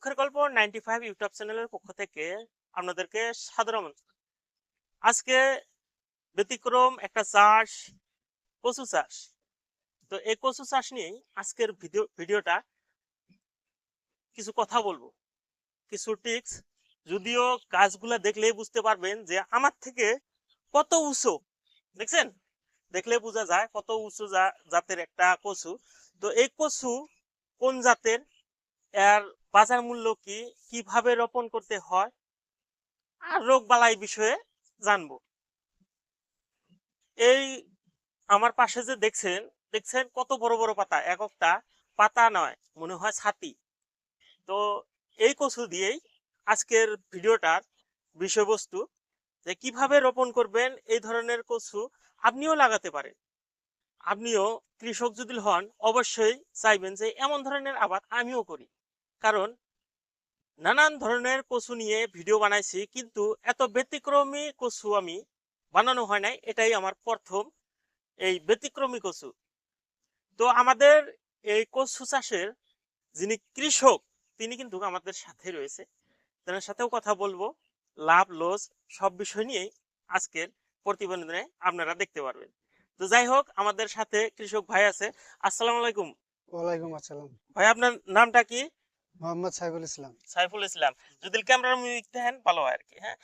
দুঃখের গল্প 95 ইউটিউব চ্যানেলের পক্ষ থেকে আপনাদেরকে সাদর আজকে ব্যতিক্রম একটা চাষ, কচু চাষ। তো এই কচু চাষ নিয়ে আজকের ভিডিওটা কিছু কথা বলবো, কিছু টিপস। যদিও গাছগুলা দেখলেই বুঝতে পারবেন যে আমার থেকে কত উঁচু, দেখছেন, দেখলে বোঝা যায় কত উঁচু জাতের একটা কচু। তো এই কচু কোন জাতের, এর বাজার মূল্য কি, কিভাবে রোপণ করতে হয়, আর রোগ বালাই বিষয়ে জানবো। এই আমার পাশে যে দেখছেন দেখছেন কত বড় বড় পাতা, এক একটা পাতা নয়, মনে হয় ছাতি। তো এই কচু দিয়েই আজকের ভিডিওটার বিষয়বস্তু, যে কিভাবে রোপণ করবেন এই ধরনের কচু আপনিও লাগাতে পারেন। আপনিও কৃষক যদি হন অবশ্যই চাইবেন যে এমন ধরনের আবাদ আমিও করি, কারণ নানান ধরনের কচু নিয়ে ভিডিও বানাইছি, কিন্তু এত ব্যতিক্রমী কচু আমি বানানো হয় নাই, এটাই আমার প্রথম এই ব্যতিক্রমী কচু। তো আমাদের এই কচু চাষের যিনি কৃষক তিনি কিন্তু আমাদের সাথে রয়েছে, তার সাথেও কথা বলবো। লাভ লস সব বিষয় নিয়েই আজকের প্রতিবেদনে আপনারা দেখতে পারবেন। তো যাই হোক, আমাদের সাথে কৃষক ভাই আছে। আসসালামু আলাইকুম। ওয়ালাইকুম আসসালাম। ভাই, আপনার নামটা কি? মোহাম্মদ সাইফুল ইসলাম। সাইফুল ইসলাম। যদি ক্যামেরার মুখ দেখেন ভালো হয় আর কি। হ্যাঁ,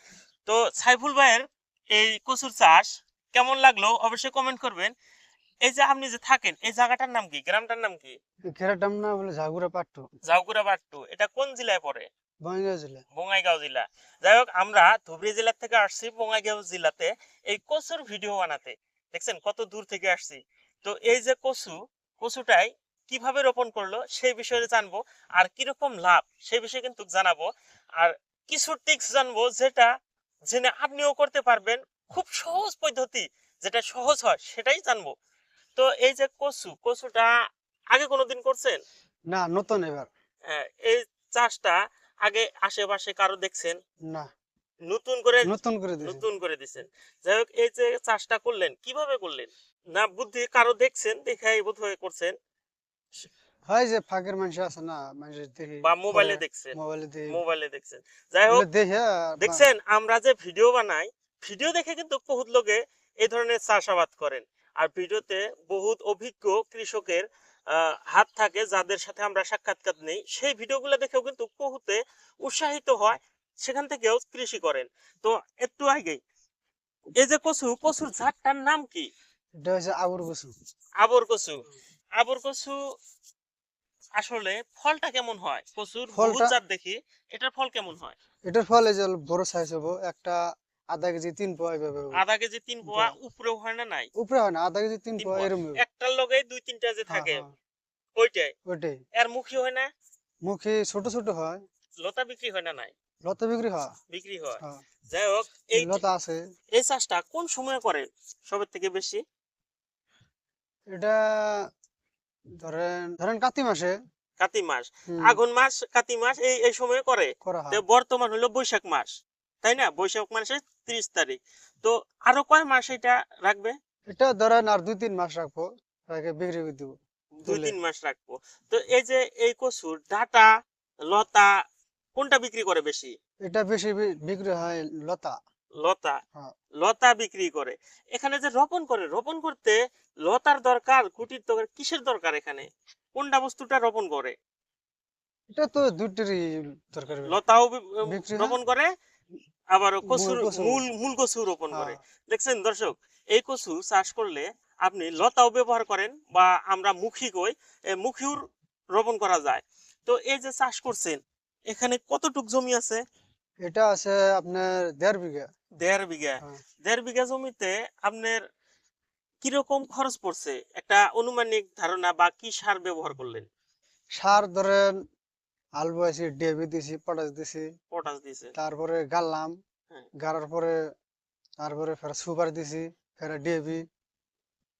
তো সাইফুল ভাইয়ের এই কচুর চাষ কেমন লাগলো অবশ্যই কমেন্ট করবেন। এই যে আপনি যে থাকেন, এই জায়গাটার নাম কি, গ্রামটার নাম কি? খেরাটাম না বলে ঝাগুরা পাট্টু, জাউগুড়া বাট্টু। এটা কোন জেলায় পড়ে? বঙ্গাইগাঁও জেলা। বঙ্গাইগাঁও জেলা। যাই হোক, আমরা ধুবড়ী জেলা থেকে আসছি বঙ্গাইগাঁও জেলাতে এই কচুর ভিডিও বানাতে। দেখছেন কত দূর থেকে আসছি। তো এই যে কচুটাই কিভাবে রোপণ করলো সেই বিষয়ে জানবো, আর কিরকম লাভ সেই বিষয়ে কিন্তু জানাবো। আর কিছু টিপস জানবো যেটা জেনে আপনিও করতে পারবেন। খুব সহজ পদ্ধতি, যেটা সহজ হয় সেটাই জানবো। তো এই যে কচুটা আগে কোনোদিন করছেন? না, নতুন এবার। এই চাষটা আগে আশেপাশে কারো দেখছেন? না, নতুন করে নতুন করে দিছে। নতুন করে দিচ্ছেন। যাই হোক, এই যে চাষটা করলেন কিভাবে করলেন? না বুদ্ধি কারো দেখছেন, দেখাই বোধ হয়ে করছেন, হয় যে ফাঁকের মানুষ আছে না, মানুষ দেখি বা করে, মোবাইলে দেখছেন? মোবাইলে দেখি, মোবাইলে দেখছেন। যাই বলে হোক, দেখে দেখছেন আমরা যে ভিডিও বানাই, ভিডিও দেখে কিন্তু বহুত লোকে এই ধরনের চাষাবাদ করেন। আর ভিডিওতে বহুত অভিজ্ঞ কৃষকের হাত থাকে, যাদের সাথে আমরা সাক্ষাৎকার নেই, সেই ভিডিওগুলো দেখেও কিন্তু বহুতে উৎসাহিত হয়, সেখান থেকেও কৃষি করেন। তো একটু আগে এই যে কচুর জাতটার নাম কি? এটা হচ্ছে আবুর বসু। আবর কচু। আবর কচু আসলে ফলটা কেমন হয়? কচুর বহুত ফলটা, জাত দেখি, এটার ফল কেমন হয়? এটার ফল এই যে বড় সাইজ হবো, একটা আধা কেজি 3 পোয়া এইভাবে হবো। আধা কেজি 3 পোয়া উপরেও হয় না? নাই, উপরে হয় না, আধা কেজি তিন 3 পোয়া পোয়া এরম হইবো। একটার লগে 2-3টা যে হ্যাঁ থাকে, হ্যাঁ, ওইটাই। ওইটাই। এর মুখী হয় না? মুখে ছোট ছোট হয়। লতা বিক্রি হয় না? নাই, লতা বিক্রি হয়। বিক্রি হয়। হ্যাঁ, যাই হোক, এই লতা আছে। এই চাষটা কোন সময় করে সবের থেকে বেশি? এটা ধরেন ধরেন কার্তিক মাসে। কাতি মাস, হুম, আঘন মাস, কাতি মাস, এই এই সময় করে। করা তো হয়। বর্তমান হলো বৈশাখ মাস, তাই না? বৈশাখ মাসের 30 তারিখ। তো আরো কয় মাস এটা রাখবে? এটা ধরেন আর 2-3 মাস রাখবো, রেখে বিক্রি করে দিব দুই তুলে। তিন মাস রাখবো। তো এই যে এই কচুর ডাটা, লতা কোনটা বিক্রি করে বেশি? এটা বেশি বিক্রি হয় লতা। লতা। হ্যাঁ, লতা বিক্রি করে। এখানে যে রোপণ করে, রোপণ করতে লতার দরকার, কুটির দরকার, কিসের দরকার এখানে? কোনটা বস্তুটা রোপণ করে? এটা তো দুটোরই দরকার। লতাও বিক্রি হয়, রোপণ করে, আবার মূল কচুর কচু। মূল কচু রোপণ করে। হ্যাঁ, দেখছেন দর্শক, এই কচু চাষ করলে আপনি লতাও ব্যবহার করেন, বা আমরা মুখী কই, মুখিও রোপণ করা যায়। তো এই যে চাষ করছেন, এখানে কতটুক জমি আছে? এটা আছে আপনার 1.5 বিঘা। 1.5 বিঘা। হ্যাঁ, 1.5 বিঘা জমিতে আপনার কিরকম খরচ পড়ছে, একটা অনুমানিক ধারণা, বা কি সার ব্যবহার করলেন? সার ধরেন আল বয়েছি, ডিএপি দিছি, পটাশ দিছি, পটাশ দিয়েছেন? তারপরে গাড়লাম, হ্যাঁ। গাড়ার পরে তারপরে ফের সুপার দিছি, ফের ডিএপি।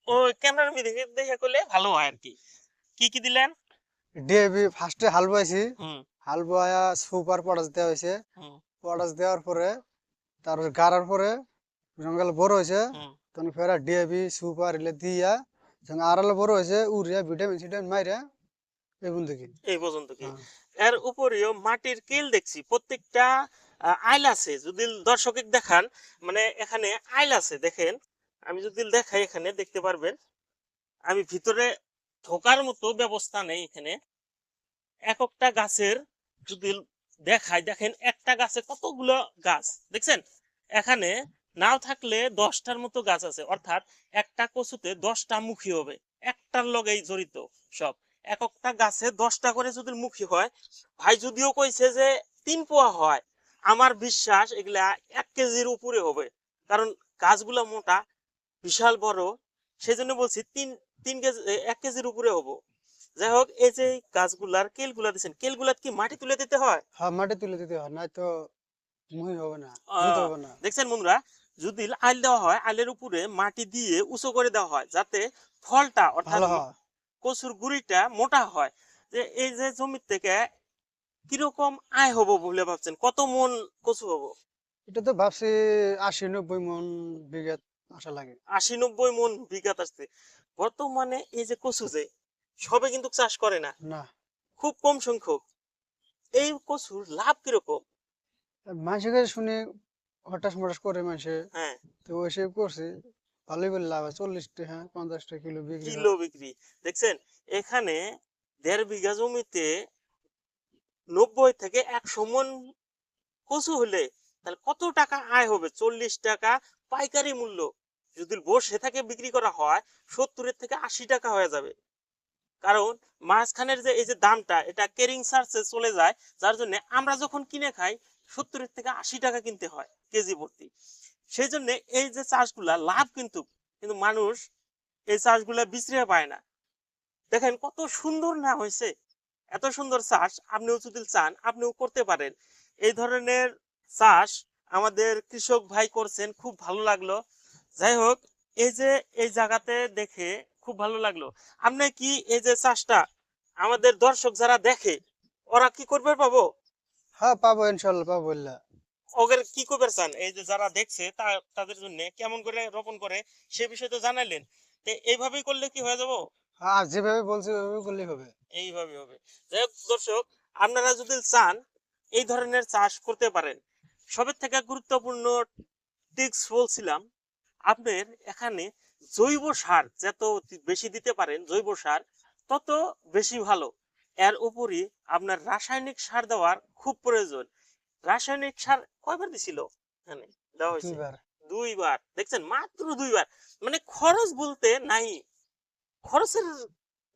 ওই ক্যামেরার দেখে দেখে করলে ভালো হয় আর কি। কি কি দিলেন? ডিএপি ফার্স্টে হাল বয়েছি, হুম। হাল বয়া সুপার পটাশ দেওয়া হয়েছে। হুম। পটাশ দেওয়ার পরে তারপরে গাড়ার পরে জঙ্গল বড় হয়েছে, হুম। তখন ফের ডিএপি সুপার এলে দিয়া যখন আড়ালে বড় হয়েছে, উড়িয়া ভিটামিন সিটামিন মাইরা এই বন্ধু কি। এই পর্যন্ত কি? হ্যাঁ, এর উপরেও মাটির কেল দেখছি, প্রত্যেকটা আইল আছে। যদি দর্শকে দেখান, মানে এখানে আইল আছে, দেখেন আমি যদি দেখাই এখানে দেখতে পারবেন। আমি ভিতরে ঢোকার মতো ব্যবস্থা নেই এখানে। এক একটা গাছের যদি দেখাই, দেখেন একটা গাছে কতগুলো গাছ দেখছেন। এখানে নাও থাকলে 10টার মতো গাছ আছে, অর্থাৎ একটা কচুতে 10টা মুখী হবে, একটার লগেই জড়িত সব। এক একটা গাছে 10টা করে যদি মুখী হয়, ভাই যদিও কইছে যে 3 পোয়া হয়, আমার বিশ্বাস এগুলা 1 কেজির উপরে হবে, কারণ গাছগুলা মোটা, বিশাল বড়। সেই জন্য বলছি 3 কেজি 1 কেজির উপরে হবো। যাই হোক, এই যে গাছগুলার কেলগুলা দিচ্ছেন, কেলগুলা কি মাটি তুলে দিতে হয়? হ্যাঁ, মাটি তুলে দিতে হয়, নাই তো মুই হবে না, জুত আহ, হবে না। দেখছেন বন্ধুরা, যদি আইল দেওয়া হয়, আইলের উপরে মাটি দিয়ে উঁচু করে দেওয়া হয়, যাতে ফলটা অর্থাৎ ভালো হয়। কচুর গুঁড়িটা মোটা হয়। যে এই যে জমি থেকে কিরকম আয় হবো বলে ভাবছেন, কত মন কচু হবো? এটা তো ভাবছি 80-90 মন বিঘা আসা লাগে। 80-90 মন বিঘাত আসছে। বর্তমানে এই যে কচু, যে সবে কিন্তু চাষ করে না, না, খুব কম সংখ্যক। এই কচুর লাভ কিরকম? মানুষের কাছে শুনে হঠাৎ মঠাৎ করে মানুষে, হ্যাঁ, তো ওইসব করছে, ভালোই বলে লাভ হয়। 40 টাকা 50 টাকা কিলো বিক্রি কিলো হয়। বিক্রি। দেখছেন, এখানে 1.5 বিঘা জমিতে 90 থেকে 100 মন কচু হলে তাহলে কত টাকা আয় হবে? 40 টাকা পাইকারি মূল্য, যদি বসে থেকে বিক্রি করা হয় 70 থেকে 80 টাকা হয়ে যাবে। কারণ মাঝখানের যে এই যে দামটা, এটা কেরিং চার্জে চলে যায়, যার জন্য আমরা যখন কিনে খাই 70 থেকে 80 টাকা কিনতে হয় কেজি প্রতি। সেই জন্য এই যে চাষগুলা লাভ, কিন্তু কিন্তু মানুষ এই চাষগুলা বিচরে পায় না। দেখেন কত সুন্দর না হয়েছে, এত সুন্দর চাষ আপনিও যদি চান আপনিও করতে পারেন। এই ধরনের চাষ আমাদের কৃষক ভাই করছেন, খুব ভালো লাগলো। যাই হোক, এই যে এই জায়গাতে দেখে খুব ভালো লাগলো। আপনি কি এই যে চাষটা আমাদের দর্শক যারা দেখে, ওরা কি করবে পাবো? হ্যাঁ, পাবো, ইনশাল্লাহ পাবো বললা। ওদের কি করবে চান, এই যে যারা দেখছে তাদের জন্য কেমন করে রোপণ করে সে বিষয়ে তো জানাইলেন, তো এইভাবেই করলে কি হয়ে যাবো? আর যেভাবে বলছি ওইভাবে করলেই হবে। এইভাবে হবে। যাই হোক দর্শক, আপনারা যদি চান এই ধরনের চাষ করতে পারেন। সবের থেকে গুরুত্বপূর্ণ টিপস বলছিলাম, আপনার এখানে জৈব সার যত বেশি দিতে পারেন, জৈব সার তত বেশি ভালো। এর উপরই আপনার রাসায়নিক সার দেওয়ার খুব প্রয়োজন। রাসায়নিক সার কয়বার দিছিল এখানে? দেওয়া হয়েছে 2বার। 2বার। দেখছেন, মাত্র 2বার। মানে খরচ বলতে নাই। খরচের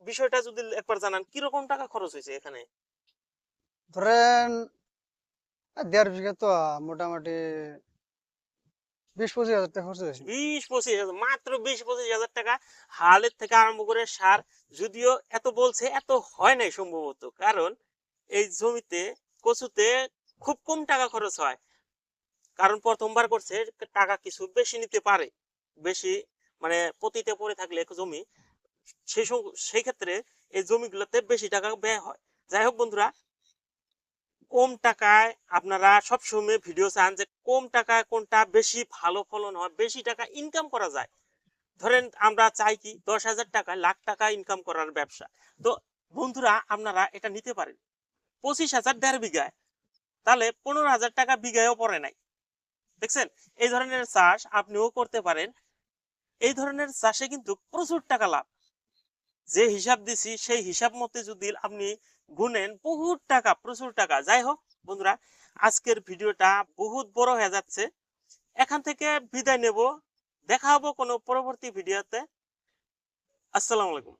বিষয়টা যদি একবার জানান, কিরকম টাকা খরচ হয়েছে এখানে? ধরেন 1.5 বিঘা তো মোটামুটি 20-25 হাজার টাকা খরচ হয়েছে। 20-25 হাজার, মাত্র 20-25 হাজার টাকা। হালের থেকে আরম্ভ করে সার, যদিও এত বলছে, এত হয় নাই সম্ভবত, কারণ এই জমিতে কচুতে খুব কম টাকা খরচ হয়। কারণ প্রথমবার করছে, টাকা কিছু বেশি নিতে পারে, বেশি মানে পতিতে পড়ে থাকলে জমি, সেই ক্ষেত্রে এই জমিগুলোতে বেশি টাকা ব্যয় হয়। যাই হোক বন্ধুরা, কম টাকায় আপনারা সবসময় ভিডিও চান যে কম টাকায় কোনটা বেশি ভালো ফলন হয়, বেশি টাকা ইনকাম করা যায়। ধরেন আমরা চাই কি 10,000 টাকা, লাখ টাকা ইনকাম করার ব্যবসা। তো বন্ধুরা, আপনারা এটা নিতে পারেন 25,000 1.5 বিঘায়, তাহলে 15,000 টাকা বিঘায়ও পড়ে নাই। দেখছেন, এই ধরনের চাষ আপনিও করতে পারেন। এই ধরনের চাষে কিন্তু প্রচুর টাকা লাভ। যে হিসাব দিছি সেই হিসাব মতে যদি আপনি গুনেন, বহুত টাকা, প্রচুর টাকা। যাই হোক বন্ধুরা, আজকের ভিডিওটা বহুত বড় হয়ে যাচ্ছে, এখান থেকে বিদায় নেব। দেখা হবো কোনো পরবর্তী ভিডিওতে। আসসালামু আলাইকুম।